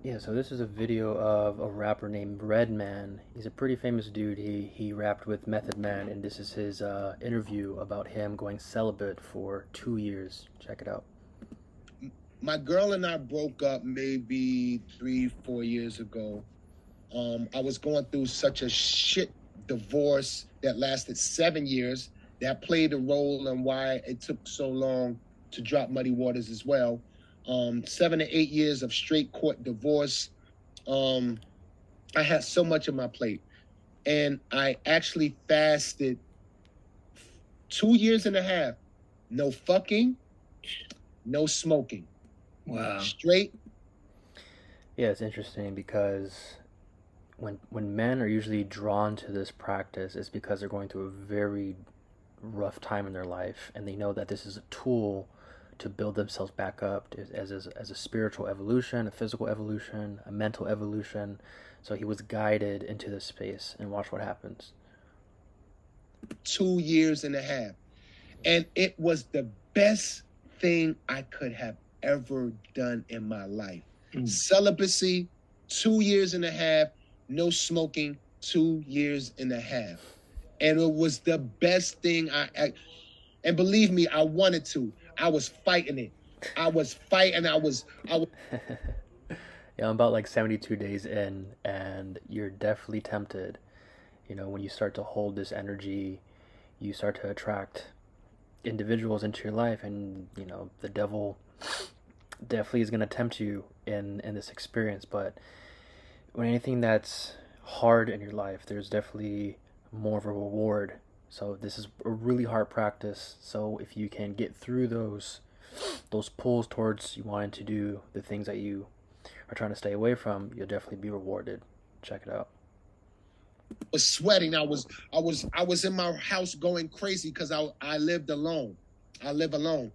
Yeah, so this is a video of a rapper named Redman. He's a pretty famous dude. He rapped with Method Man, and this is his interview about him going celibate for 2 years. Check it out. My girl and I broke up maybe 3, 4 years ago. I was going through such a shit divorce that lasted 7 years. That played a role in why it took so long to drop Muddy Waters as well. 7 to 8 years of straight court divorce. Um, I had so much on my plate, and I actually fasted 2 years and a half. No fucking, no smoking. Wow. Straight. Yeah, it's interesting because when men are usually drawn to this practice, it's because they're going through a very rough time in their life, and they know that this is a tool to build themselves back up as a spiritual evolution, a physical evolution, a mental evolution. So he was guided into this space, and watch what happens. 2 years and a half. And it was the best thing I could have ever done in my life. Celibacy, 2 years and a half, no smoking, 2 years and a half. And it was the best thing and believe me, I wanted to. I was fighting it. I was fighting. I was Yeah, I'm about like 72 days in, and you're definitely tempted. When you start to hold this energy, you start to attract individuals into your life, and the devil definitely is going to tempt you in this experience. But when anything that's hard in your life, there's definitely more of a reward. So this is a really hard practice. So if you can get through those pulls towards you wanting to do the things that you are trying to stay away from, you'll definitely be rewarded. Check it out. was sweating. I was in my house going crazy because I lived alone. I live alone.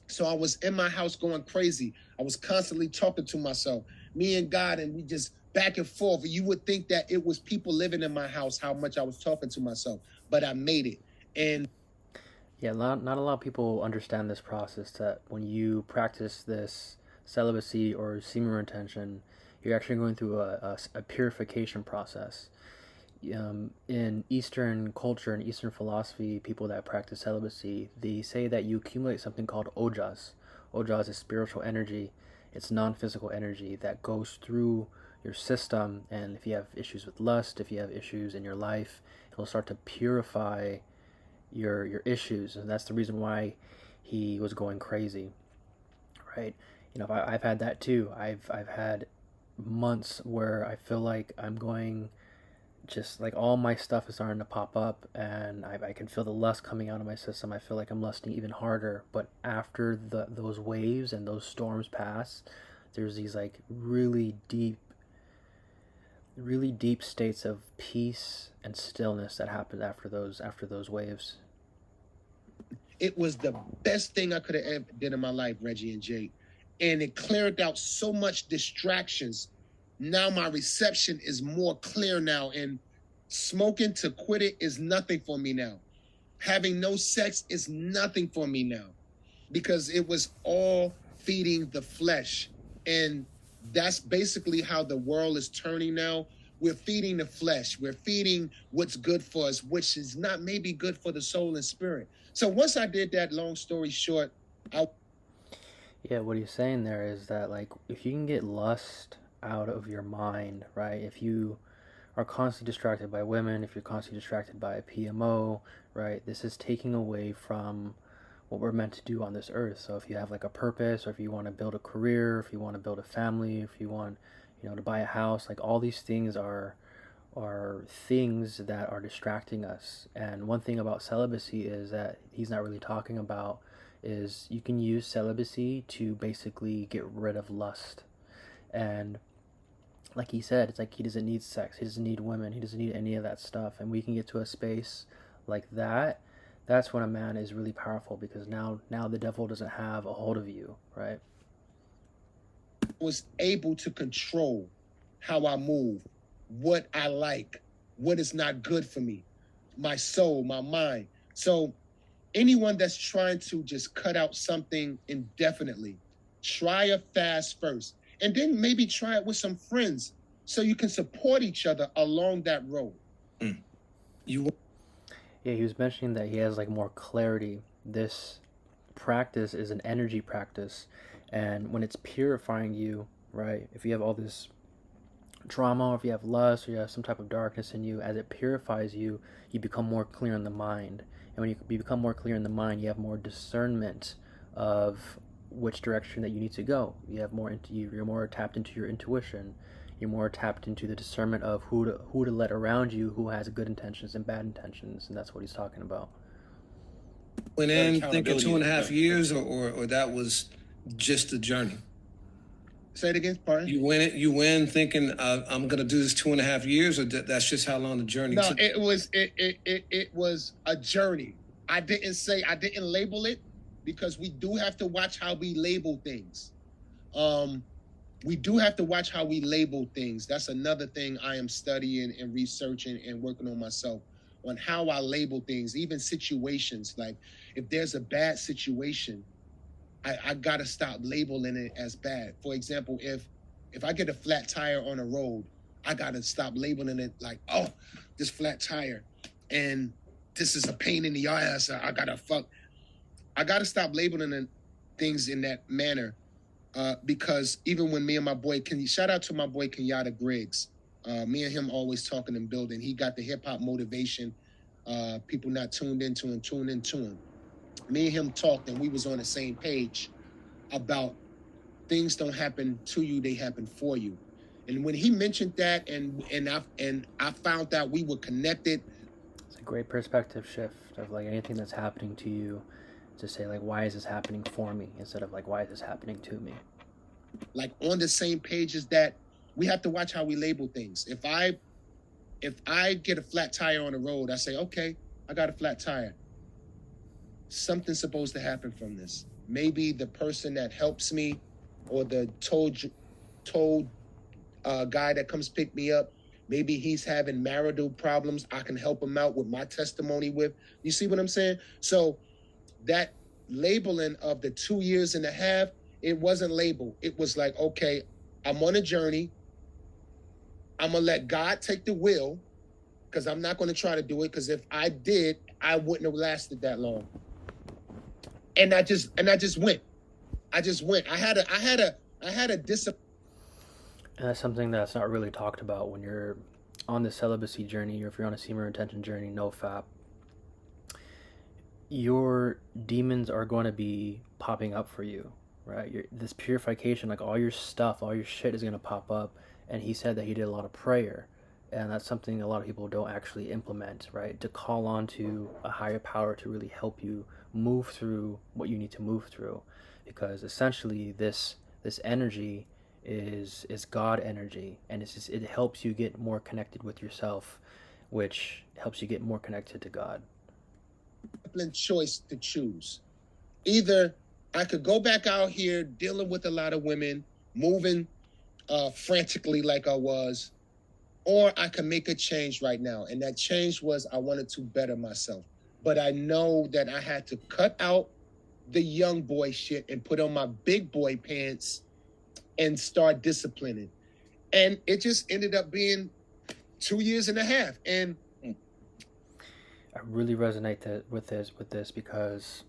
So I was in my house going crazy. I was constantly talking to myself, me and God, and we just back and forth. You would think that it was people living in my house, how much I was talking to myself, but I made it. And Yeah, not a lot of people understand this process, that when you practice this celibacy or semen retention, you're actually going through a purification process. In Eastern culture and Eastern philosophy, people that practice celibacy, they say that you accumulate something called ojas. Ojas is spiritual energy. It's non-physical energy that goes through your system, and if you have issues with lust, if you have issues in your life, it'll start to purify your issues, and that's the reason why he was going crazy, right? I've had that too. I've had months where I feel like I'm going, just like all my stuff is starting to pop up, and I can feel the lust coming out of my system. I feel like I'm lusting even harder. But after those waves and those storms pass, there's these like really deep states of peace and stillness that happen after those waves. it was the best thing I could have ever did in my life, Reggie and Jake. And it cleared out so much distractions. Now my reception is more clear now, and smoking to quit it is nothing for me now. Having no sex is nothing for me now, because it was all feeding the flesh. And that's basically how the world is turning now. We're feeding the flesh. We're feeding what's good for us, which is not maybe good for the soul and spirit. So once I did that, long story short, I Yeah, what he's saying there is that, like, if you can get lust out of your mind, right? If you are constantly distracted by women, if you're constantly distracted by a PMO, right? This is taking away from what we're meant to do on this earth. So if you have like a purpose, or if you want to build a career, if you want to build a family, if you want, to buy a house, like all these things are things that are distracting us. And one thing about celibacy is that he's not really talking about is you can use celibacy to basically get rid of lust. And like he said, it's like he doesn't need sex, he doesn't need women, he doesn't need any of that stuff. And we can get to a space like that. That's when a man is really powerful, because now the devil doesn't have a hold of you, right? was able to control how I move, what I like, what is not good for me, my soul, my mind. So anyone that's trying to just cut out something indefinitely, try a fast first. and then maybe try it with some friends so you can support each other along that road. Yeah, he was mentioning that he has like more clarity. This practice is an energy practice, and when it's purifying you, right? If you have all this trauma, or if you have lust, or you have some type of darkness in you, as it purifies you, you become more clear in the mind. And when you become more clear in the mind, you have more discernment of which direction that you need to go. You have more you're more tapped into your intuition. You're more tapped into the discernment of who to let around you, who has good intentions and bad intentions, and that's what he's talking about. Went in thinking 2.5 years, or that was just a journey. Say it again, pardon? You went thinking I'm gonna do this 2.5 years, or that's just how long the journey took? No, it was a journey. I didn't label it, because we do have to watch how we label things. We do have to watch how we label things. That's another thing I am studying and researching and working on myself, on how I label things, even situations. Like if there's a bad situation, I gotta stop labeling it as bad. For example, if I get a flat tire on a road, I gotta stop labeling it like, oh, this flat tire, and this is a pain in the ass. I gotta stop labeling things in that manner. Because even when me and my boy, shout out to my boy Kenyatta Griggs, me and him always talking and building. He got the hip hop motivation, people not tuned into and tuned into him. Me and him talked, and we was on the same page about things don't happen to you, they happen for you. And when he mentioned that, and I found out we were connected. It's a great perspective shift of like anything that's happening to you, to say like, why is this happening for me, instead of like, why is this happening to me? Like on the same page as that, we have to watch how we label things. If I get a flat tire on the road, I say, okay, I got a flat tire. Something's supposed to happen from this. Maybe the person that helps me, or the told guy that comes pick me up, maybe he's having marital problems. I can help him out with my testimony with. You see what I'm saying? So that labeling of the 2.5 years, it wasn't labeled. It was like, okay, I'm on a journey. I'm going to let God take the wheel, because I'm not going to try to do it, because if I did, I wouldn't have lasted that long. And I just went. I had a discipline. And that's something that's not really talked about when you're on the celibacy journey, or if you're on a semen retention journey, no fap. Your demons are going to be popping up for you, right? This purification, like all your stuff, all your shit is going to pop up. And he said that he did a lot of prayer, and that's something a lot of people don't actually implement, right? To call on to a higher power to really help you move through what you need to move through, because essentially this energy is God energy, and it helps you get more connected with yourself, which helps you get more connected to God. Choice to choose. Either I could go back out here dealing with a lot of women, moving frantically like I was, or I could make a change right now. And that change was, I wanted to better myself. But I know that I had to cut out the young boy shit and put on my big boy pants and start disciplining. And it just ended up being 2.5 years. And I really resonate with this because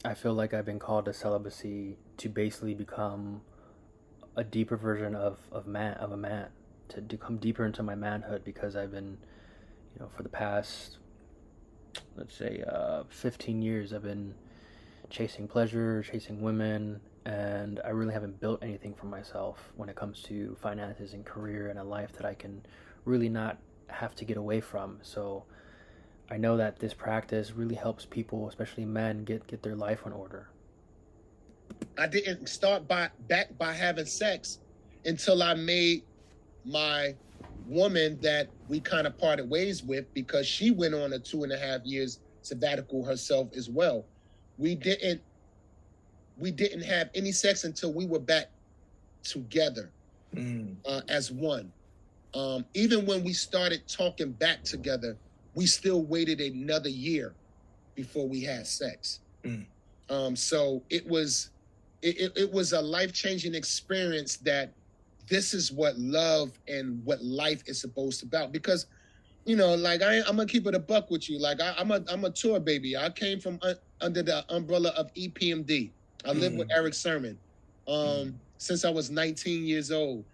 I feel like I've been called to celibacy to basically become a deeper version of a man, to come deeper into my manhood, because I've been, for the past, let's say, 15 years, I've been chasing pleasure, chasing women, and I really haven't built anything for myself when it comes to finances and career and a life that I can really not have to get away from. So I know that this practice really helps people, especially men, get their life in order. I didn't start by having sex until I made my woman that we kind of parted ways with, because she went on a 2.5 years sabbatical herself as well. We didn't have any sex until we were back together as one. Even when we started talking back together, we still waited another year before we had sex. So it was a life-changing experience that this is what love and what life is supposed to be about. Because, you know, like I'm gonna keep it a buck with you. Like I'm a tour baby. I came from under the umbrella of EPMD. I lived with Eric Sermon since I was 19 years old,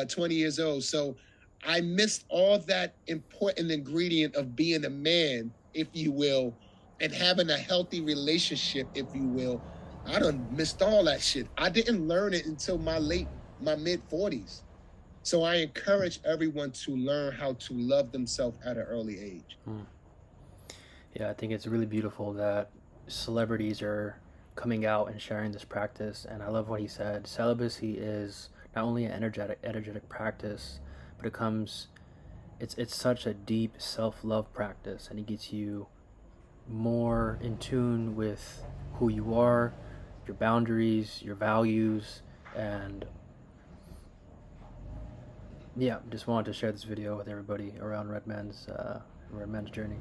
20 years old. So I missed all that important ingredient of being a man, if you will, and having a healthy relationship, if you will. I done missed all that shit. I didn't learn it until my mid 40s. So I encourage everyone to learn how to love themselves at an early age. Yeah, I think it's really beautiful that celebrities are coming out and sharing this practice. And I love what he said. Celibacy is not only an energetic practice, but it's such a deep self-love practice, and it gets you more in tune with who you are, your boundaries, your values, and yeah, just wanted to share this video with everybody around Redman's journey.